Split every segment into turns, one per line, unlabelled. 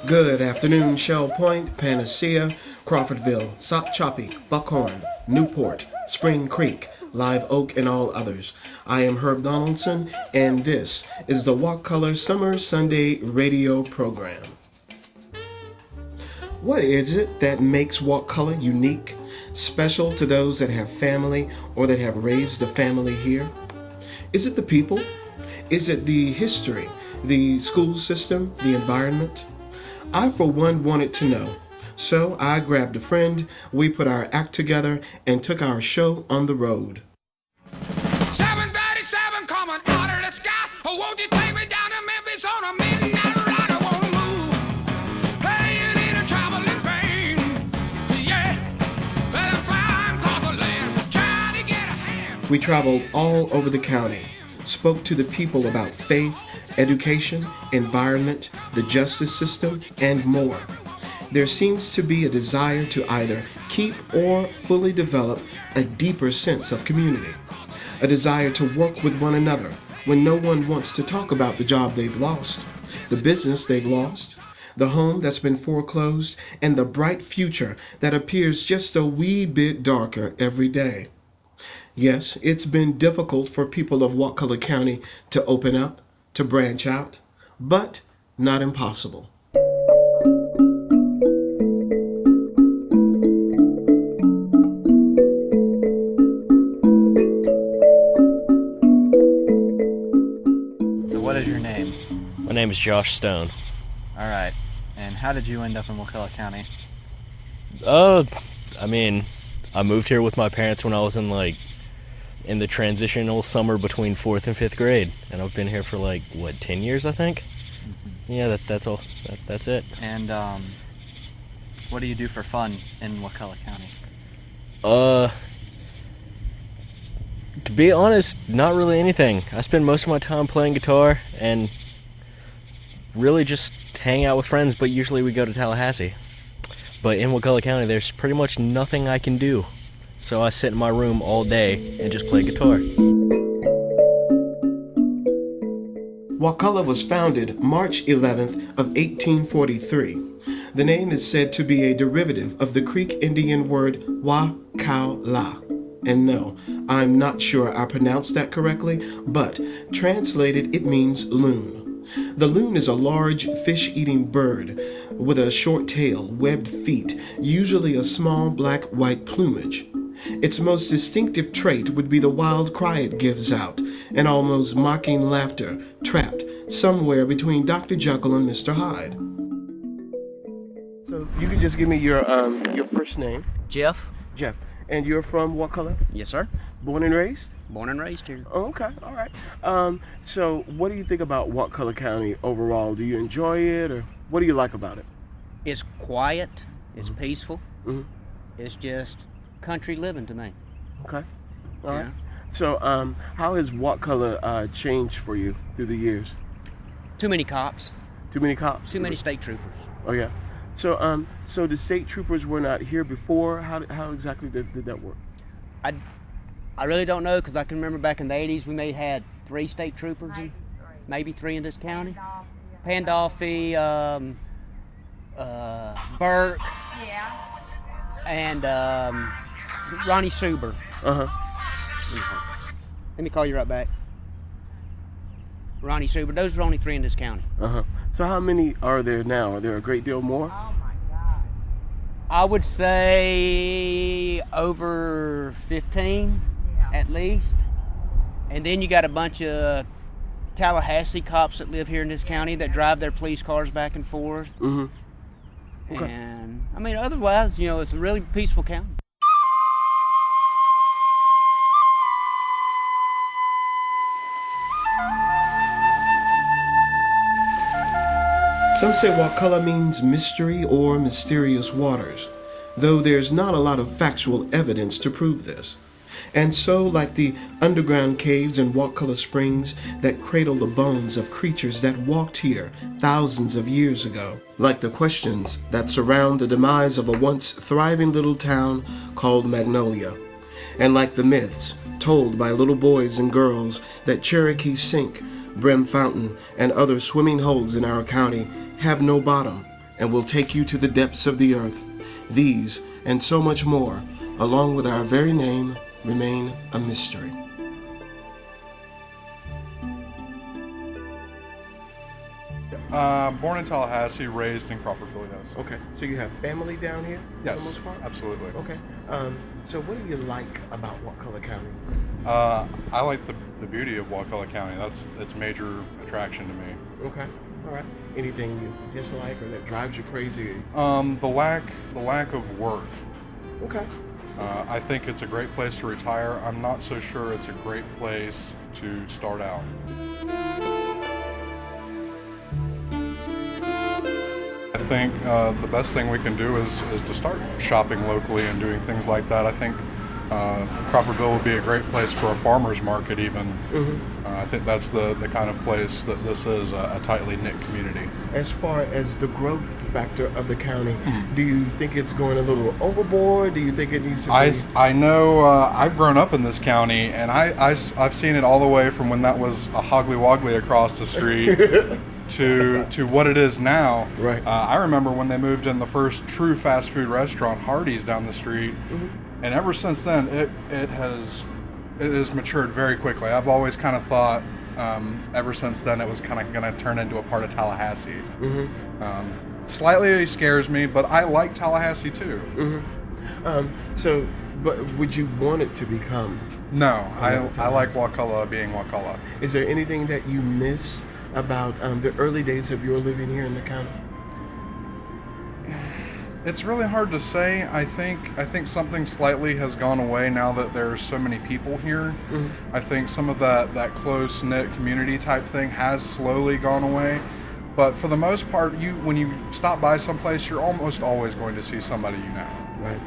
Good afternoon, Shell Point, Panacea, Crawfordville, Sop Choppy, Buckhorn, Newport, Spring Creek, Live Oak, and all others. I am Herb Donaldson, and this is the Wakulla Summer Sunday radio program. What is it that makes Wakulla unique, special to those that have family or that have raised a family here? Is it the people? Is it the history, the school system, the environment? I, for one, wanted to know. So I grabbed a friend, we put our act together, and took our show on the road.
737 coming out of the sky. Oh, won't you take me down to Memphis on a midnight ride? I want to move. Hey, you need a traveling pain. Yeah, let it fly across the land. Trying to get a hand.
We traveled all over the county, spoke to the people about faith, education, environment, the justice system, and more. There seems to be a desire to either keep or fully develop a deeper sense of community, a desire to work with one another when no one wants to talk about the job they've lost, the business they've lost, the home that's been foreclosed, and the bright future that appears just a wee bit darker every day. Yes, it's been difficult for people of Wakulla County to open up, to branch out, but not impossible.
So what is your name?
My name is Josh Stone.
All right. And how did you end up in Wakulla County?
I moved here with my parents when I was in the transitional summer between 4th and 5th grade. And I've been here for 10 years, I think? Mm-hmm. Yeah, that's all. That's it.
And what do you do for fun in Wakulla County?
To be honest, not really anything. I spend most of my time playing guitar and really just hang out with friends, but usually we go to Tallahassee. But in Wakulla County, there's pretty much nothing I can do. So I sit in my room all day and just play guitar.
Wakulla was founded March 11th of 1843. The name is said to be a derivative of the Creek Indian word Wakulla. And no, I'm not sure I pronounced that correctly, but translated it means loon. The loon is a large fish-eating bird with a short tail, webbed feet, usually a small black-white plumage. Its most distinctive trait would be the wild cry it gives out, an almost mocking laughter trapped somewhere between Dr. Jekyll and Mr. Hyde. So you can just give me your first name.
Jeff?
Jeff. And you're from Wakulla?
Yes, sir.
Born and raised?
Born and raised here.
Oh, okay, all right. So what do you think about Wakulla County overall? Do you enjoy it, or what do you like about it?
It's quiet. It's peaceful.
Mm-hmm.
It's just country living to me.
Okay, all right.
Yeah.
So how has Wakulla changed for you through the years?
Too many cops.
Too many cops?
Too many state troopers.
Oh, yeah. So so the state troopers were not here before? How exactly did that work?
I really don't know, because I can remember back in the 80s we may have had 3 state troopers, maybe 3 in this county. Pandolfi, Burke, and Ronnie Suber.
Uh-huh.
Let me call you right back. Ronnie Suber. Those are only 3 in this county.
Uh-huh. So how many are there now? Are there a great deal more?
I would say over 15 at least. And then you got a bunch of Tallahassee cops that live here in this county that drive their police cars back and forth.
Mm-hmm. Okay.
And otherwise, it's a really peaceful county.
Some say Wakulla means mystery or mysterious waters, though there's not a lot of factual evidence to prove this. And so, like the underground caves in Wakulla Springs that cradle the bones of creatures that walked here thousands of years ago, like the questions that surround the demise of a once thriving little town called Magnolia, and like the myths told by little boys and girls that Cherokee Sink, Brim Fountain, and other swimming holes in our county have no bottom and will take you to the depths of the earth. These and so much more, along with our very name, remain a mystery.
Born in Tallahassee, raised in Crawfordville, yes.
Okay, so you have family down here? For the
Yes,
most part?
absolutely.
Okay, so what do you like about Wakulla County?
I like the beauty of Wakulla County. That's its major attraction to me.
Okay, all right. Anything you dislike or that drives you crazy?
The lack of work.
Okay.
I think it's a great place to retire. I'm not so sure it's a great place to start out. I think the best thing we can do is to start shopping locally and doing things like that. I think Crawfordville would be a great place for a farmer's market even. I think that's the kind of place that this is, a tightly knit community.
As far as the growth factor of the county, do you think it's going a little overboard? Do you think it needs to be?
I know I've grown up in this county, and I've seen it all the way from when that was a Hoggly Woggly across the street to what it is now.
Right.
I remember when they moved in the first true fast food restaurant, Hardee's, down the street, and ever since then it has matured very quickly. I've always kind of thought ever since then it was kind of going to turn into a part of Tallahassee. Slightly scares me, but I like Tallahassee too.
So, but would you want it to become?
No, I like Wakulla being Wakulla.
Is there anything that you miss about the early days of your living here in the county?
It's really hard to say. I think something slightly has gone away now that there's so many people here. I think some of that close-knit community type thing has slowly gone away. But for the most part, when you stop by someplace, you're almost always going to see somebody you know.
Right.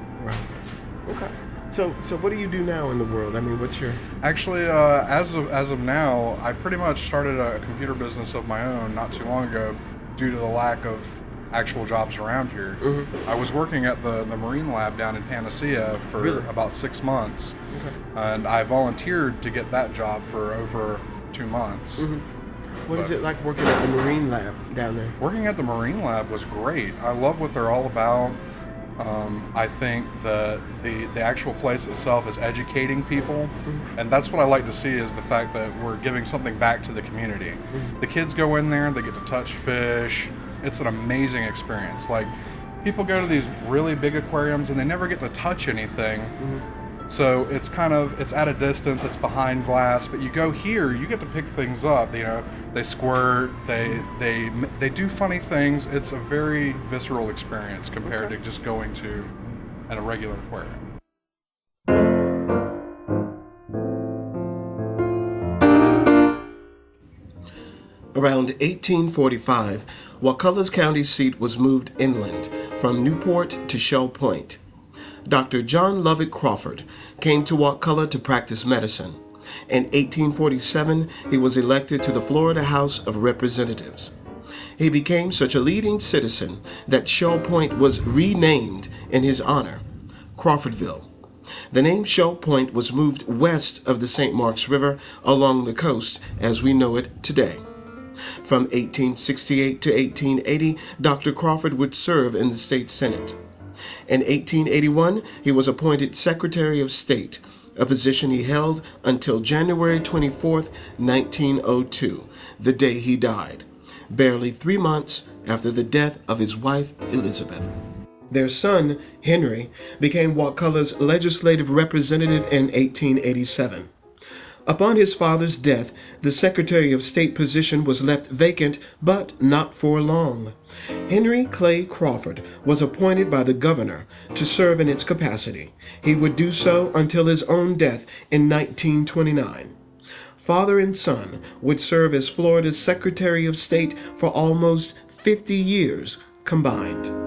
Okay. So what do you do now in the world? I mean, what's your...
Actually, as of now, I pretty much started a computer business of my own not too long ago due to the lack of actual jobs around here. I was working at the Marine Lab down in Panacea for about 6 months, and I volunteered to get that job for over 2 months.
What is it like working at the Marine Lab down there?
Working at the Marine Lab was great. I love what they're all about. I think the actual place itself is educating people, and that's what I like to see, is the fact that we're giving something back to the community. The kids go in there, they get to touch fish. It's an amazing experience. Like, people go to these really big aquariums and they never get to touch anything. So it's at a distance, it's behind glass, but you go here, you get to pick things up. You know, they squirt, they do funny things. It's a very visceral experience compared to just going to a regular aquarium.
Around 1845, Wakulla's county seat was moved inland from Newport to Shell Point. Dr. John Lovett Crawford came to Wakulla to practice medicine. In 1847, he was elected to the Florida House of Representatives. He became such a leading citizen that Shell Point was renamed in his honor, Crawfordville. The name Shell Point was moved west of the St. Marks River along the coast as we know it today. From 1868 to 1880, Dr. Crawford would serve in the state senate. In 1881, he was appointed Secretary of State, a position he held until January 24, 1902, the day he died, barely 3 months after the death of his wife, Elizabeth. Their son, Henry, became Wakulla's legislative representative in 1887. Upon his father's death, the Secretary of State position was left vacant, but not for long. Henry Clay Crawford was appointed by the governor to serve in its capacity. He would do so until his own death in 1929. Father and son would serve as Florida's Secretary of State for almost 50 years combined.